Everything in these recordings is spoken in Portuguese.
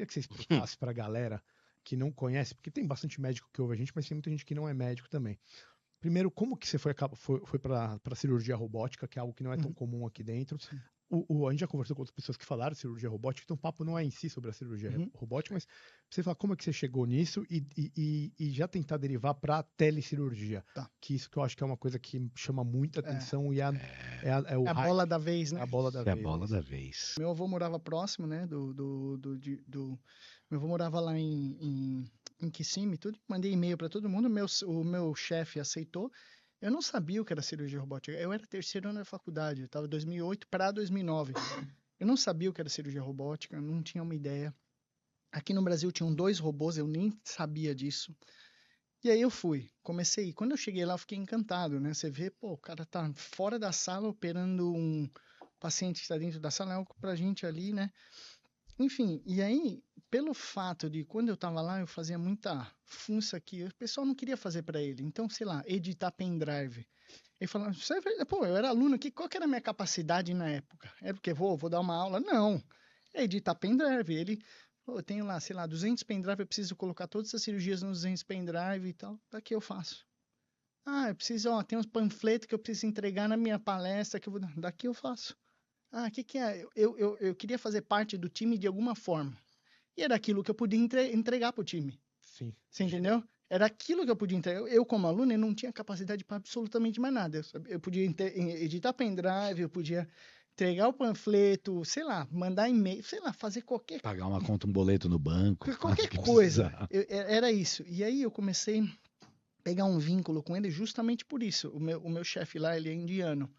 que você explicasse pra galera que não conhece, porque tem bastante médico que ouve a gente, mas tem muita gente que não é médico também. Primeiro, como que você foi para cirurgia robótica, que é algo que não é tão comum aqui dentro? A gente já conversou com outras pessoas que falaram de cirurgia robótica, então o papo não é em si sobre a cirurgia robótica, mas você fala como é que você chegou nisso e já tentar derivar para telecirurgia. Tá. Que isso que eu acho que é uma coisa que chama muita atenção e é a bola da vez, né? É a bola da É a vez. bola da vez. Meu avô morava próximo, né? Meu avô morava lá em Kissimmee, tudo. Mandei e-mail para todo mundo. O meu chefe aceitou. Eu não sabia o que era cirurgia robótica. Eu era terceiro ano da faculdade. Eu estava 2008 para 2009. Eu não sabia o que era cirurgia robótica. Não tinha uma ideia. Aqui no Brasil tinham 2 robôs. Eu nem sabia disso. E aí eu fui. Comecei. Quando eu cheguei lá, eu fiquei encantado, né? Você vê, pô, o cara tá fora da sala operando um paciente que está dentro da sala, é algo pra gente ali, né? Enfim, e aí, pelo fato de quando eu tava lá, eu fazia muita funça que o pessoal não queria fazer para ele. Então, sei lá, editar pendrive. Ele falava, pô, eu era aluno aqui, qual que era a minha capacidade na época? Era porque vou dar uma aula? Não. É editar pendrive. Ele, pô, eu tenho lá, sei lá, 200 pendrive, eu preciso colocar todas as cirurgias nos 200 pendrive e tal. Daqui eu faço. Ah, eu preciso, ó, tem uns panfletos que eu preciso entregar na minha palestra, que eu vou... Daqui eu faço. Ah, o que é? Eu queria fazer parte do time de alguma forma. E era aquilo que eu podia entregar para o time. Sim. Você entendeu? Era aquilo que eu podia entregar. Eu como aluno, eu não tinha capacidade para absolutamente mais nada. Eu podia editar pendrive, eu podia entregar o panfleto, sei lá, mandar e-mail, sei lá, fazer qualquer... Pagar uma conta, um boleto no banco. Qualquer coisa. Era isso. E aí eu comecei a pegar um vínculo com ele justamente por isso. O meu chefe lá, ele é indiano.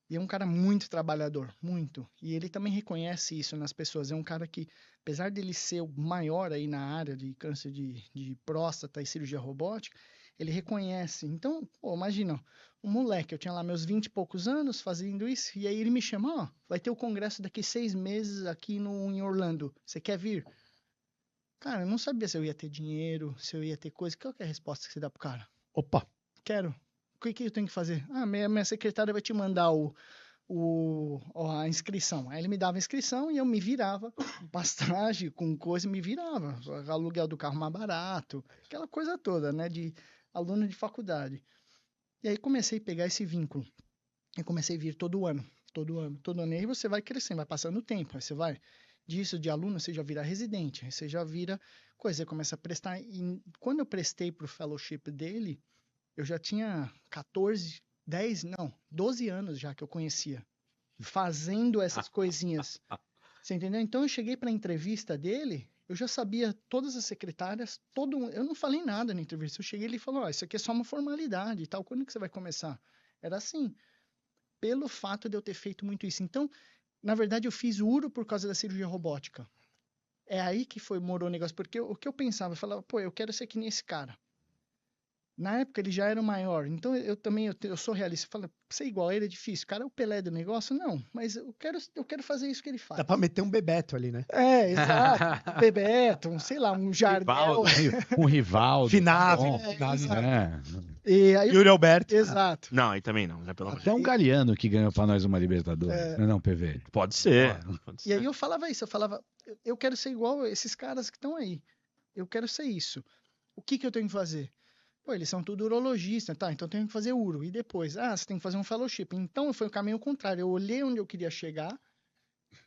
E é um cara muito trabalhador, muito. E ele também reconhece isso nas pessoas. É um cara que, apesar dele ser o maior aí na área de câncer de próstata e cirurgia robótica, ele reconhece. Então, pô, imagina, um moleque, eu tinha lá meus 20 e poucos anos fazendo isso, e aí ele me chama, ó, vai ter o congresso daqui 6 meses aqui em Orlando. Você quer vir? Cara, eu não sabia se eu ia ter dinheiro, se eu ia ter coisa. Qual que é a resposta que você dá pro cara? Opa! Quero. O que eu tenho que fazer? Ah, minha secretária vai te mandar a inscrição. Aí ele me dava a inscrição e eu me virava, pastagem com coisa, me virava. Aluguel do carro mais barato, aquela coisa toda, né, de aluno de faculdade. E aí comecei a pegar esse vínculo. Eu comecei a vir todo ano. E aí você vai crescendo, vai passando o tempo. Aí você vai disso de aluno, você já vira residente, aí você já vira coisa, você começa a prestar. E quando eu prestei pro fellowship dele, eu já tinha 12 anos já que eu conhecia, fazendo essas coisinhas. Você entendeu? Então eu cheguei para a entrevista dele, eu já sabia todas as secretárias, eu não falei nada na entrevista. Eu cheguei e ele falou: isso aqui é só uma formalidade e tal, quando que você vai começar? Era assim, pelo fato de eu ter feito muito isso. Então, na verdade, eu fiz URO por causa da cirurgia robótica. É aí que morou o negócio, porque o que eu pensava, eu falava, pô, eu quero ser que nem esse cara. Na época ele já era o maior, então eu sou realista. Fala, ser igual a ele é difícil. O cara é o Pelé do negócio? Não, mas eu quero fazer isso que ele faz. Dá pra meter um Bebeto ali, né? É, exato. Um Bebeto, sei lá, um Jardel. Um Rivaldo. Finado. E aí, Yuri Alberto. Exato. Não, aí também não, já pelo amor de Até um Galeano que ganhou pra nós uma Libertadores. Não, PV. Deus. Pode ser. E aí eu falava isso, eu quero ser igual a esses caras que estão aí. Eu quero ser isso. O que eu tenho que fazer? Pô, eles são tudo urologistas, tá? Então eu tenho que fazer uro. E depois, você tem que fazer um fellowship. Então foi o caminho contrário. Eu olhei onde eu queria chegar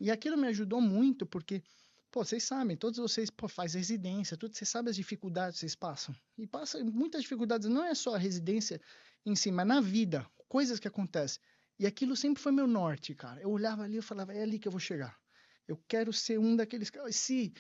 e aquilo me ajudou muito, porque, pô, vocês sabem, todos vocês, pô, faz residência, tudo, vocês sabem as dificuldades que vocês passam. E passam muitas dificuldades, não é só a residência em si, mas na vida, coisas que acontecem. E aquilo sempre foi meu norte, cara. Eu olhava ali e falava, é ali que eu vou chegar. Eu quero ser um daqueles caras. Se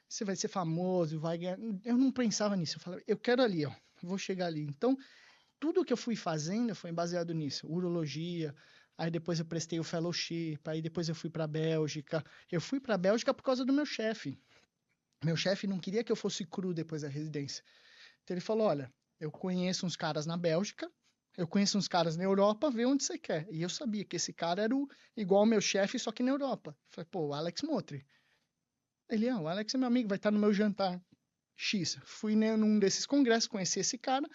você vai ser famoso, vai ganhar. Eu não pensava nisso. Eu falava, eu quero ali, ó. Vou chegar ali. Então, tudo que eu fui fazendo foi baseado nisso. Urologia, aí depois eu prestei o fellowship, aí depois eu fui para a Bélgica. Eu fui para a Bélgica por causa do meu chefe. Meu chefe não queria que eu fosse cru depois da residência. Então ele falou, olha, eu conheço uns caras na Bélgica, eu conheço uns caras na Europa, vê onde você quer. E eu sabia que esse cara era igual ao meu chefe, só que na Europa. Eu falei, pô, o Alex Motri. Ele, o Alex é meu amigo, vai estar no meu jantar. X. Fui num desses congressos, conheci esse cara.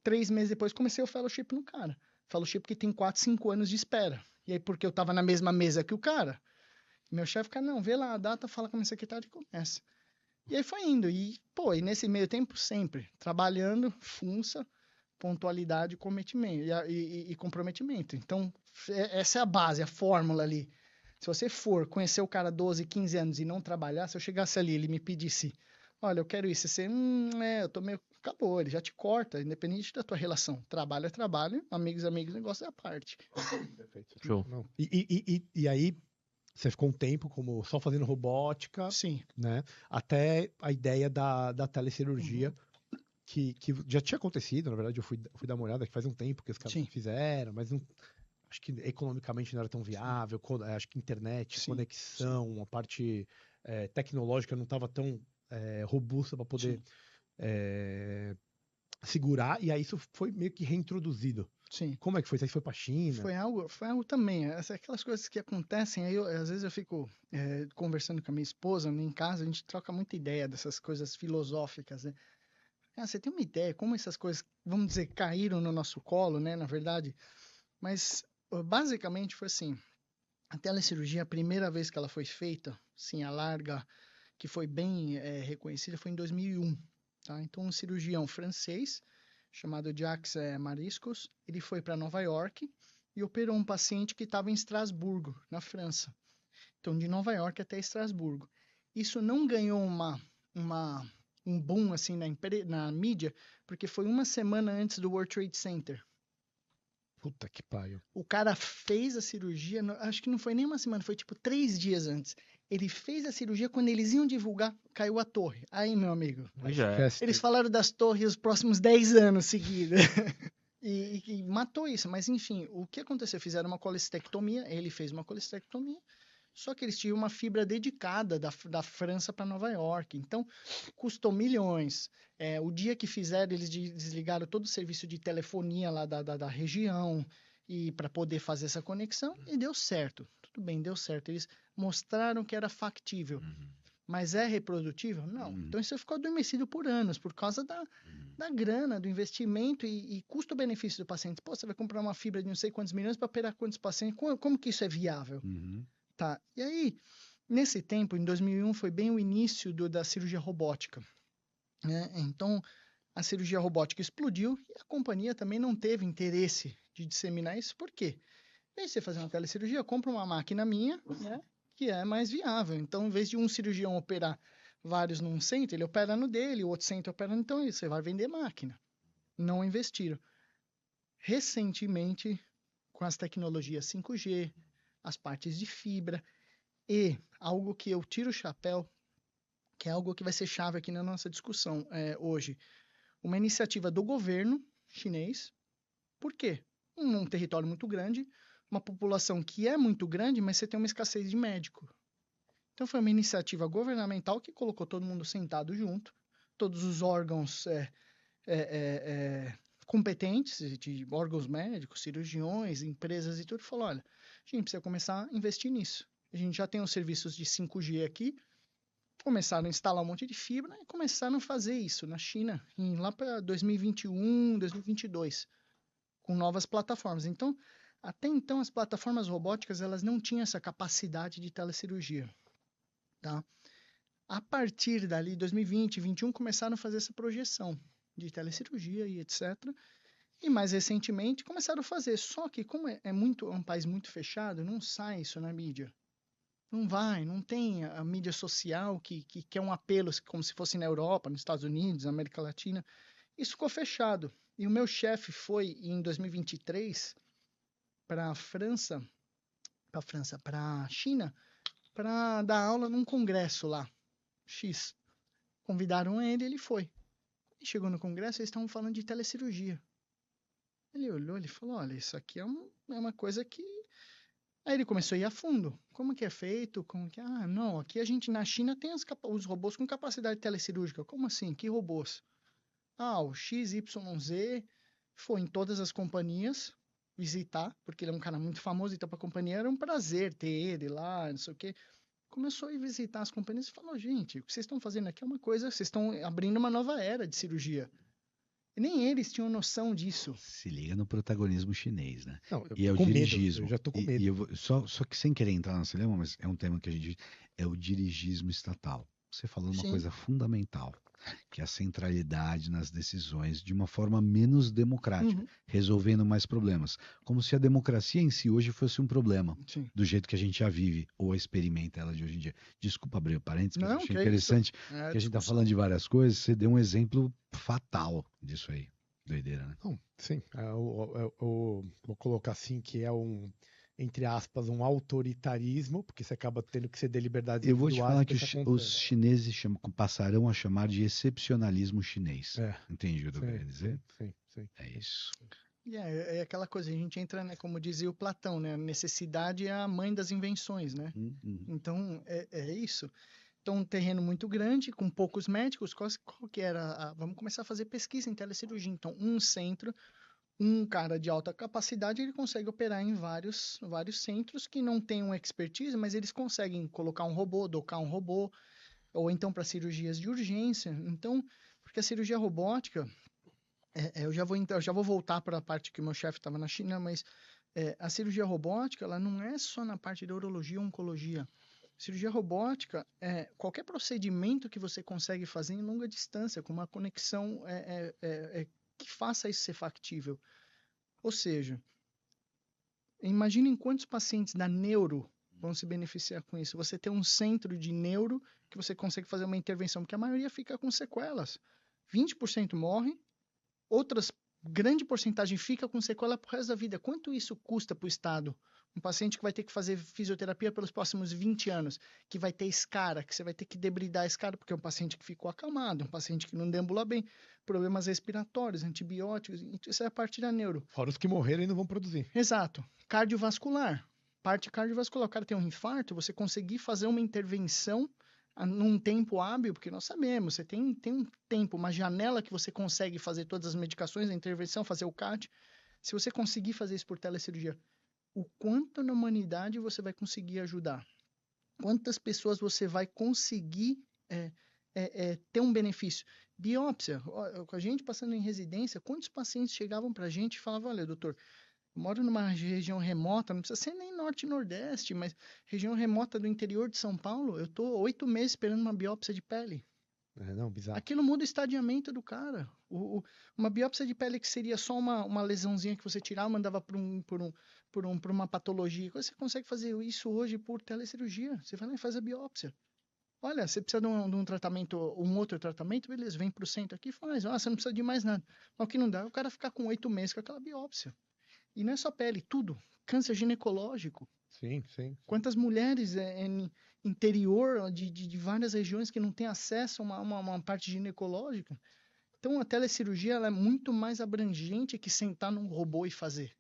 3 meses depois comecei o fellowship no cara. Fellowship que tem 4, 5 anos de espera. E aí, porque eu tava na mesma mesa que o cara, Meu chefe fica, não, vê lá a data, fala com a minha secretária e começa. E aí foi indo. E, pô, e nesse meio tempo, sempre, trabalhando, funça, pontualidade e comprometimento. Então, essa é a base, a fórmula ali. Se você for conhecer o cara 12, 15 anos e não trabalhar, se eu chegasse ali e ele me pedisse, olha, eu quero isso, você, eu tô meio... Acabou, ele já te corta, independente da tua relação. Trabalho é trabalho, amigos, negócio é a parte. Perfeito. Show. Não. E aí, você ficou um tempo como só fazendo robótica, Sim. né? Até a ideia da telecirurgia, que já tinha acontecido, na verdade, eu fui dar uma olhada, que faz um tempo que os caras Sim. fizeram, mas não, acho que economicamente não era tão viável, acho que internet, Sim, conexão, a parte tecnológica não estava tão robusta para poder segurar, e aí isso foi meio que reintroduzido. Sim. Como é que foi? Isso aí foi para a China? Foi algo também. Aquelas coisas que acontecem, aí às vezes eu fico conversando com a minha esposa, em casa, a gente troca muita ideia dessas coisas filosóficas, né? Você tem uma ideia como essas coisas, vamos dizer, caíram no nosso colo, né? Na verdade, mas basicamente foi assim, a telecirurgia, a primeira vez que ela foi feita, assim, a larga, que foi bem reconhecida, foi em 2001, tá? Então, um cirurgião francês, chamado Jacques Mariscos, ele foi para Nova York e operou um paciente que estava em Estrasburgo, na França. Então, de Nova York até Estrasburgo. Isso não ganhou um boom assim na mídia, porque foi uma semana antes do World Trade Center. Puta que pariu. O cara fez a cirurgia, acho que não foi nem uma semana, foi tipo 3 dias antes. Ele fez a cirurgia, quando eles iam divulgar, caiu a torre. Aí, meu amigo, Já é. eles falaram das torres os próximos 10 anos seguidos. e matou isso. Mas, enfim, o que aconteceu? Fizeram uma colestectomia, ele fez uma colestectomia, só que eles tinham uma fibra dedicada da França para Nova York. Então, custou milhões. O dia que fizeram, eles desligaram todo o serviço de telefonia lá da região e para poder fazer essa conexão, e deu certo. Tudo bem, deu certo. Eles mostraram que era factível. Mas é reprodutível? Não. Então, isso ficou adormecido por anos, por causa da grana, do investimento e custo-benefício do paciente. Pô, você vai comprar uma fibra de não sei quantos milhões para operar quantos pacientes? Como que isso é viável? Tá. E aí, nesse tempo, em 2001, foi bem o início da cirurgia robótica, né? Então, a cirurgia robótica explodiu e a companhia também não teve interesse de disseminar isso. Por quê? Em vez de você fazer uma telecirurgia, compra uma máquina minha, né, que é mais viável. Então, em vez de um cirurgião operar vários num centro, ele opera no dele, o outro centro opera no... Então, você vai vender máquina. Não investiram. Recentemente, com as tecnologias 5G, as partes de fibra, e algo que eu tiro o chapéu, que é algo que vai ser chave aqui na nossa discussão hoje, uma iniciativa do governo chinês. Por quê? Um território muito grande, uma população que é muito grande, mas você tem uma escassez de médico. Então foi uma iniciativa governamental que colocou todo mundo sentado junto, todos os órgãos competentes, de órgãos médicos, cirurgiões, empresas e tudo, falou, olha, a gente precisa começar a investir nisso. A gente já tem os serviços de 5G aqui, começaram a instalar um monte de fibra e começaram a fazer isso na China, lá para 2021, 2022, com novas plataformas. Então, até então, as plataformas robóticas elas não tinham essa capacidade de telecirurgia. Tá? A partir dali, 2020, 2021, começaram a fazer essa projeção de telecirurgia e etc. E mais recentemente começaram a fazer. Só que, como é um país muito fechado, não sai isso na mídia. Não vai, não tem a mídia social que é um apelo, como se fosse na Europa, nos Estados Unidos, na América Latina. Isso ficou fechado. E o meu chefe foi, em 2023, para a China, para dar aula num congresso lá, X. Convidaram ele foi. E chegou no congresso, eles estavam falando de telecirurgia. Ele olhou, ele falou, olha, isso aqui é uma coisa que... Aí ele começou a ir a fundo. Como que é feito? Não, aqui a gente na China tem os robôs com capacidade telecirúrgica. Como assim? Que robôs? O XYZ foi em todas as companhias visitar, porque ele é um cara muito famoso, então para a companhia era um prazer ter ele lá, não sei o quê. Começou a ir visitar as companhias e falou, gente, o que vocês estão fazendo aqui é uma coisa, vocês estão abrindo uma nova era de cirurgia. Nem eles tinham noção disso. Se liga no protagonismo chinês, né? Não, eu E é tô o com medo, dirigismo. eu já tô com E medo. eu só que sem querer entrar nesse lema, mas é um tema que a gente... É o dirigismo estatal. Você falou uma Sim. coisa fundamental, que é a centralidade nas decisões de uma forma menos democrática, Uhum. resolvendo mais problemas. Como se a democracia em si hoje fosse um problema, Sim. do jeito que a gente a vive ou a experimenta ela de hoje em dia. Desculpa abrir o parênteses, mas eu Não, achei que é interessante isso. É que a gente está discussão. falando de várias coisas, você deu um exemplo fatal disso aí. Doideira, né? Não, sim, vou colocar assim que é entre aspas, um autoritarismo, porque você acaba tendo que ceder liberdades Eu vou te individuais falar pra que isso os acontecer. chineses passarão a chamar de excepcionalismo chinês. É, Entende o que eu quero dizer? sim. É isso. E é aquela coisa, a gente entra, né, como dizia o Platão, né? A necessidade é a mãe das invenções, né? Então, é isso. Então, um terreno muito grande, com poucos médicos, qual que era? Vamos começar a fazer pesquisa em telecirurgia. Então, um centro, um cara de alta capacidade, ele consegue operar em vários centros que não têm uma expertise, mas eles conseguem colocar um robô, docar um robô, ou então para cirurgias de urgência. Então, porque a cirurgia robótica, eu já vou voltar para a parte que o meu chefe estava na China, mas a cirurgia robótica, ela não é só na parte de urologia e oncologia. Cirurgia robótica é qualquer procedimento que você consegue fazer em longa distância, com uma conexão que faça isso ser factível. Ou seja, imaginem quantos pacientes da neuro vão se beneficiar com isso. Você tem um centro de neuro que você consegue fazer uma intervenção, porque a maioria fica com sequelas. 20% morre, outras grande porcentagem fica com sequela pro resto da vida. Quanto isso custa para o Estado? Um paciente que vai ter que fazer fisioterapia pelos próximos 20 anos, que vai ter escara, que você vai ter que debridar a escara, porque é um paciente que ficou acamado, um paciente que não deambula bem, problemas respiratórios, antibióticos, isso é a parte da neuro. Fora os que morreram e não vão produzir. Exato. Cardiovascular. Parte cardiovascular. O cara tem um infarto, você conseguir fazer uma intervenção num tempo hábil, porque nós sabemos, você tem um tempo, uma janela que você consegue fazer todas as medicações, a intervenção, fazer o CAT. Se você conseguir fazer isso por telecirurgia, o quanto na humanidade você vai conseguir ajudar? Quantas pessoas você vai conseguir ter um benefício? Biópsia. Com a gente passando em residência, quantos pacientes chegavam para a gente e falavam, olha, doutor, eu moro numa região remota, não precisa ser nem norte e nordeste, mas região remota do interior de São Paulo, eu estou 8 meses esperando uma biópsia de pele. Não, bizarro. Aquilo muda o estadiamento do cara. Uma biópsia de pele que seria só uma lesãozinha que você tirava, mandava por uma patologia. Você consegue fazer isso hoje por telecirurgia. Você vai lá e faz a biópsia. Olha, você precisa de um tratamento, um outro tratamento, beleza, vem para o centro aqui e faz. Você não precisa de mais nada. Mas o que não dá é o cara ficar com 8 meses com aquela biópsia. E não é só pele, tudo. Câncer ginecológico. Sim. Quantas mulheres interior de várias regiões que não têm acesso a uma parte ginecológica? Então, a telecirurgia ela é muito mais abrangente que sentar num robô e fazer.